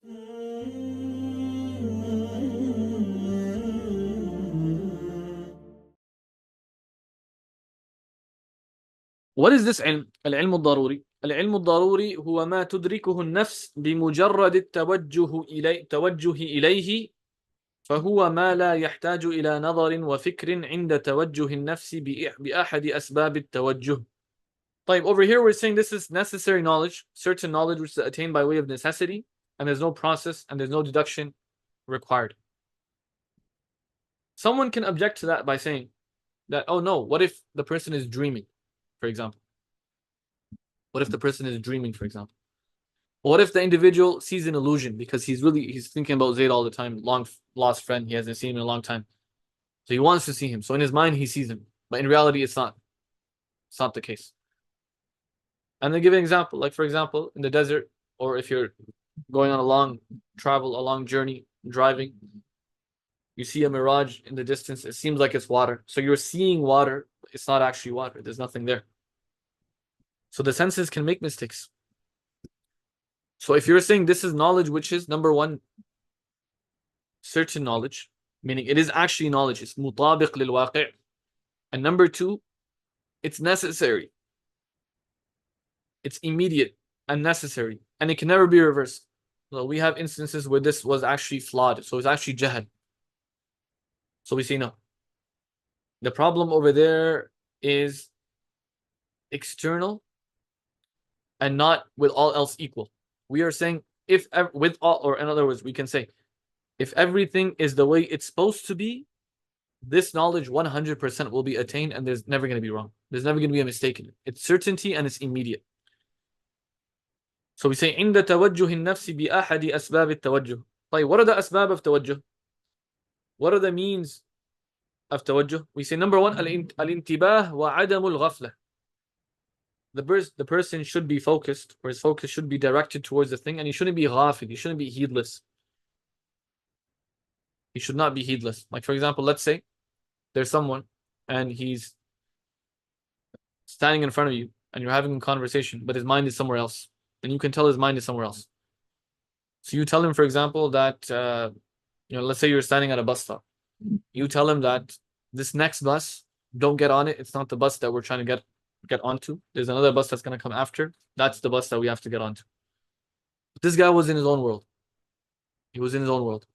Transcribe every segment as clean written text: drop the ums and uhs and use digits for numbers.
What is this علم؟ العلم الضروري. العلم الضروري هو ما تدركه النفس بمجرد التوجه إليه، فهو ما لا يحتاج إلى نظر وفكر عند توجه النفس بأحد أسباب التوجه. طيب, over here we're saying this is necessary knowledge, certain knowledge which is attained by way of necessity, and there's no process and there's no deduction required. Someone can object to that by saying that, oh no, what if the person is dreaming, for example? What if the person is dreaming, for example? What if the individual sees an illusion because he's thinking about Zayd all the time, long lost friend, he hasn't seen him in a long time. So he wants to see him. So in his mind, he sees him. But in reality, it's not. It's not the case. And they give an example, like for example, in the desert, or if you're going on a long journey, driving, you see a mirage in the distance, it seems like it's water. So you're seeing water, it's not actually water, there's nothing there. So the senses can make mistakes. So if you're saying this is knowledge which is, number one, certain knowledge, meaning it is actually knowledge, it's mutabiq lil waqi'. And number two, it's necessary. It's immediate and necessary, and it can never be reversed. So we have instances where this was actually flawed, so it's actually jahad. So we say no. The problem over there is external and not with all else equal. We are saying if with all, or in other words, we can say if everything is the way it's supposed to be, this knowledge 100% will be attained, and there's never going to be wrong. There's never going to be a mistake in it. It's certainty and it's immediate. So we say عند توجه النفس بأحد أسباب التوجه. طيب, what are the أسباب of توجه? What are the means of توجه? We say number one, الانتباه وعدم الغفلة. The person should be focused, or his focus should be directed towards the thing, and he shouldn't be ghafil, he shouldn't be heedless. He should not be heedless. Like for example, let's say there's someone and he's standing in front of you and you're having a conversation, but his mind is somewhere else. And you can tell his mind is somewhere else. So you tell him, for example, that, let's say you're standing at a bus stop. You tell him that this next bus, don't get on it. It's not the bus that we're trying to get onto. There's another bus that's going to come after. That's the bus that we have to get onto. But this guy was in his own world. He was in his own world.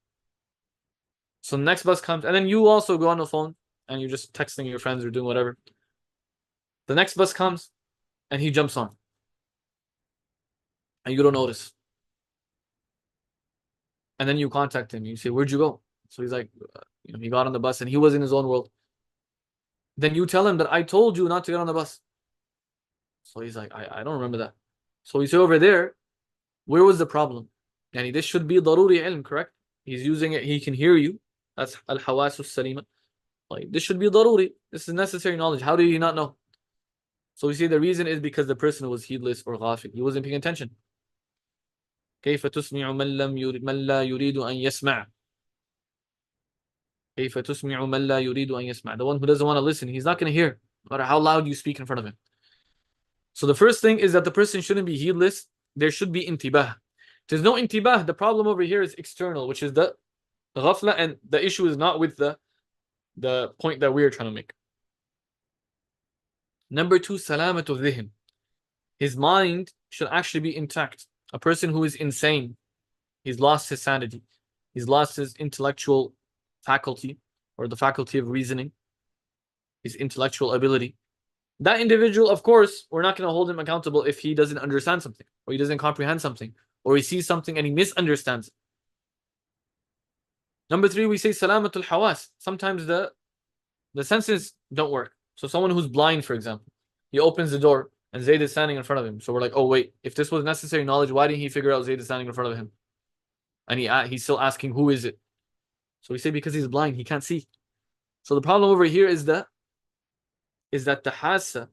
So the next bus comes, and then you also go on the phone, and you're just texting your friends or doing whatever. The next bus comes, and he jumps on. And you don't notice. And then you contact him. You say, where'd you go? So he's like, he got on the bus and he was in his own world. Then you tell him that I told you not to get on the bus. So he's like, I don't remember that. So you say over there, where was the problem? And this should be ضروري ilm, correct? He's using it, he can hear you. That's al-hawasu salima. Like, this should be ضروري. This is necessary knowledge. How did he not know? So we say the reason is because the person was heedless or ghafil. He wasn't paying attention. كيف تسمع من لا يريد أن يسمع. كيف تسمع من لا يريد أن يسمع. The one who doesn't want to listen, he's not going to hear, no matter how loud you speak in front of him. So the first thing is that the person shouldn't be heedless. There should be intibah. There's no intibah. The problem over here is external, which is the ghafla, and the issue is not with the point that we are trying to make. Number two, salamatu dhihn. His mind should actually be intact. A person who is insane, he's lost his sanity, he's lost his intellectual faculty, or the faculty of reasoning, his intellectual ability. That individual, of course, we're not going to hold him accountable if he doesn't understand something, or he doesn't comprehend something, or he sees something and he misunderstands it. Number three, we say salamatul hawas. Sometimes the senses don't work. So someone who's blind, for example, he opens the door and Zayd is standing in front of him. So we're like, oh wait, if this was necessary knowledge, why didn't he figure out Zayd is standing in front of him? And he's still asking, who is it? So we say because he's blind, he can't see. So the problem over here is that the hassa,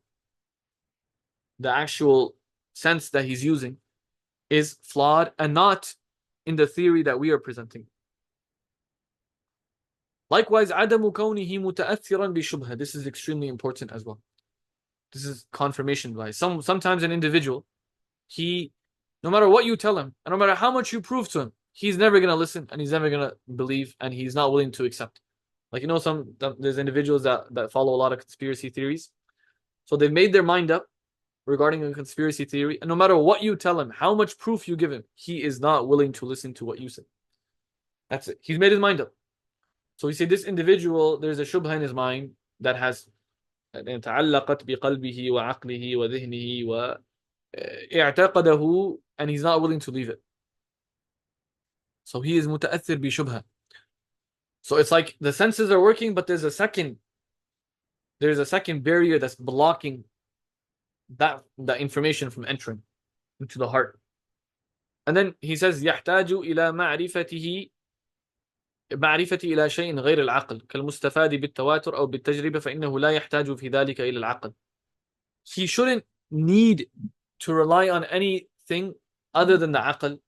the actual sense that he's using, is flawed and not in the theory that we are presenting. Likewise, عدم كونه متأثرا بشبهة. This is extremely important as well. This is confirmation bias. Sometimes an individual, no matter what you tell him, and no matter how much you prove to him, he's never going to listen and he's never going to believe and he's not willing to accept. Like, you know, there's individuals that follow a lot of conspiracy theories. So they've made their mind up regarding a conspiracy theory, and no matter what you tell him, how much proof you give him, he is not willing to listen to what you say. That's it. He's made his mind up. So we say this individual, there's a shubha in his mind that has تعلقت بقلبه وعقله وذهنه واعتقده, and he's not willing to leave it. So he is متأثر بشبهة. So it's like the senses are working, but there's a second barrier that's blocking that information from entering into the heart. And then he says يحتاج إلى معرفة إلى شيء غير العقل كالمستفاد بالتواتر أو بالتجربة فإنه لا يحتاج في ذلك إلى العقل. He shouldn't need to rely on anything other than the aql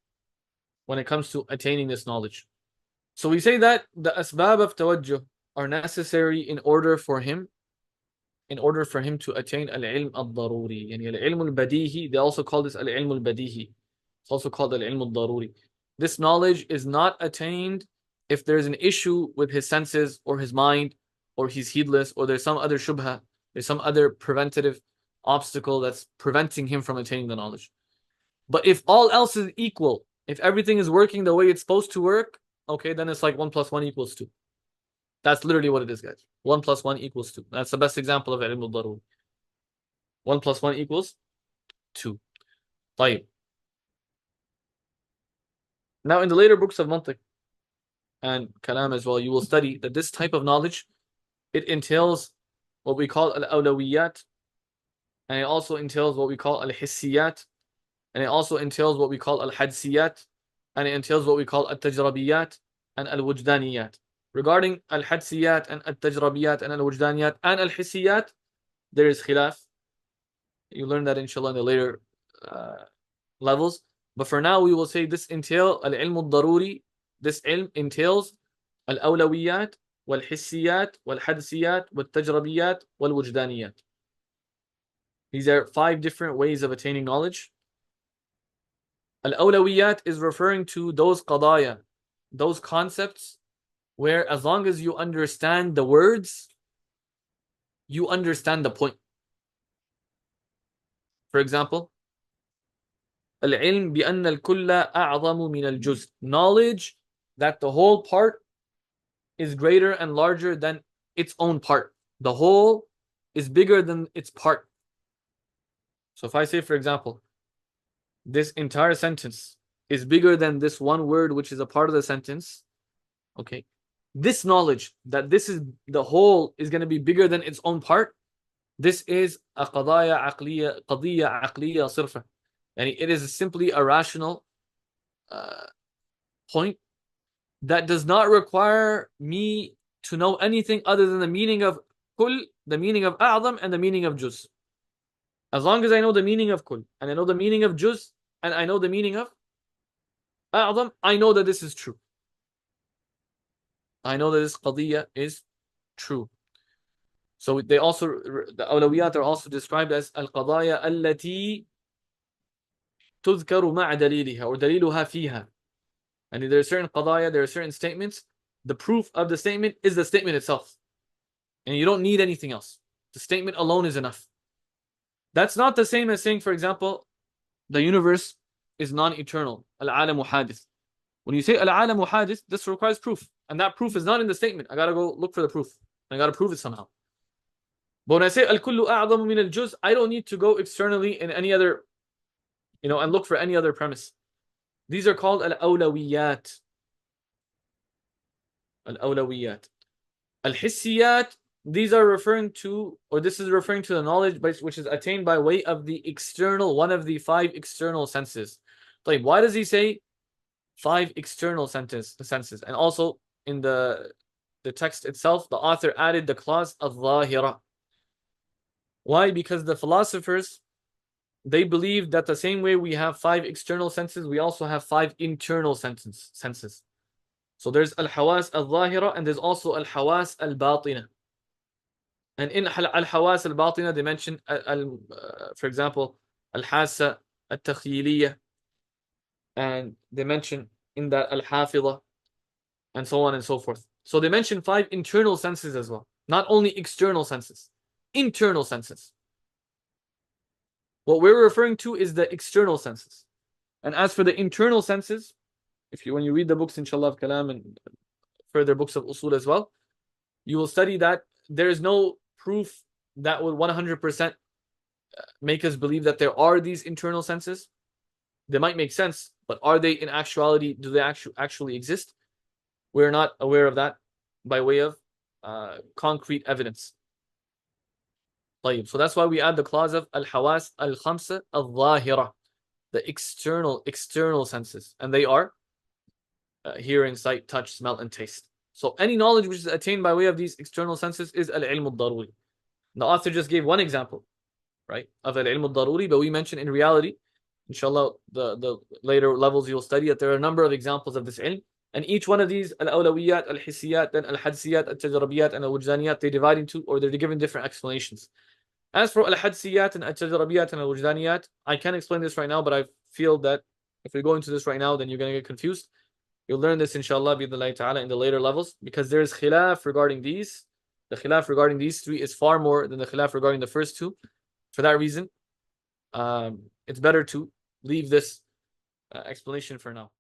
when it comes to attaining this knowledge. So we say that the asbab of tawajjuh are necessary in order for him to attain al-ilm al-Dharūrī. Yani al-ilm al-badihi, they also call this al-ilm al-badihi. It's also called al-ilm al-Dharūrī. This knowledge is not attained if there's an issue with his senses or his mind, or he's heedless, or there's some other shubha, there's some other preventative obstacle that's preventing him from attaining the knowledge. But if all else is equal, if everything is working the way it's supposed to work, okay, then it's like 1 + 1 = 2. That's literally what it is, guys. 1 + 1 = 2. That's the best example of ilm al-Dharūrī. 1 + 1 = 2. طيب. Now in the later books of mantiq and kalam as well, you will study that this type of knowledge, it entails what we call al-awlawiyat, and it also entails what we call al-hissiyat, and it also entails what we call al-hadsiyat, and it entails what we call al-tajrabiyat and al-wujdaniyat. Regarding al-hadsiyat and al-tajrabiyat and al-wujdaniyat and al-hissiyat, there is khilaf. You learn that inshallah in the later levels. But for now, we will say this entails al-ilm al-Dharūrī. This ilm entails al-awlawiyat, wal-hissiyat, wal-hadsiyat, wal-tajrabiyat, wal-wujdaniyat. These are 5 different ways of attaining knowledge. Al-awlawiyat is referring to those qadaya, those concepts where as long as you understand the words, you understand the point. For example, al-ilm bi-anna al-kulla a'zamu min al-juz. Knowledge that the whole part is greater and larger than its own part. The whole is bigger than its part. So if I say, for example, this entire sentence is bigger than this one word which is a part of the sentence, okay, this knowledge that this is the whole is going to be bigger than its own part, this is a qadiyya aqliya sirfa. And it is simply a rational point that does not require me to know anything other than the meaning of kul, the meaning of a'zam, and the meaning of juz. As long as I know the meaning of kul, and I know the meaning of juz, and I know the meaning of a'zam, I know that this is true. I know that this qadiyya is true. So they also, the awlawiyat are also described as al-qadaya allati تذكر مع دليلها or دليلها فيها. And there are certain qadaya, there are certain statements. The proof of the statement is the statement itself. And you don't need anything else. The statement alone is enough. That's not the same as saying, for example, the universe is non-eternal. Al-alamu hadith. When you say al-alamu hadith, this requires proof. And that proof is not in the statement. I gotta go look for the proof. I gotta prove it somehow. But when I say al-kullu a'zamu min al-juz, I don't need to go externally in any other, and look for any other premise. These are called al-awlawiyat. Al-awlawiyat. Al-hissiyat, these are referring to, or this is referring to the knowledge which is attained by way of the external, one of the 5 external senses. Like, why does he say 5 external senses? And also in the text itself, the author added the clause al-Zāhira. Why? Because the philosophers, they believe that the same way we have 5 external senses, we also have 5 internal senses. So there's al-hawas al-Zāhira, and there's also al-hawas al-Bātina. And in al-hawas al-Bātina, they mention, for example, al-hassa al-takhyiliyya, and they mention in that al-Hafidha, and so on and so forth. So they mention 5 internal senses as well, not only external senses, internal senses. What we're referring to is the external senses. And as for the internal senses, when you read the books, inshallah, of Kalam and further books of Usul as well, you will study that there is no proof that would 100% make us believe that there are these internal senses. They might make sense, but are they in actuality, do they actually exist? We're not aware of that by way of concrete evidence. So that's why we add the clause of al-Hawas al-Khamsa al-Zahira, the external senses, and they are hearing, sight, touch, smell, and taste. So any knowledge which is attained by way of these external senses is al-Ilm Dharūrī. The author just gave one example, right, of al-Ilm Dharūrī, but we mentioned in reality, inshallah, the later levels you'll study that there are a number of examples of this ilm, and each one of these, al-Awlawiyat, al-Hissiyat, then al-Hadisiyat, al-Tajrabiyat, and al-Wujdaniyat, they divide into, or they're given different explanations. As for al-Hadisiyat and al-Tajrabiyat and al-Wujdaniyat, I can't explain this right now, but I feel that if we go into this right now, then you're going to get confused. You'll learn this, inshallah, bi'idhnillahi ta'ala, in the later levels, because there is khilaf regarding these. The khilaf regarding these 3 is far more than the khilaf regarding the first 2. For that reason, it's better to leave this explanation for now.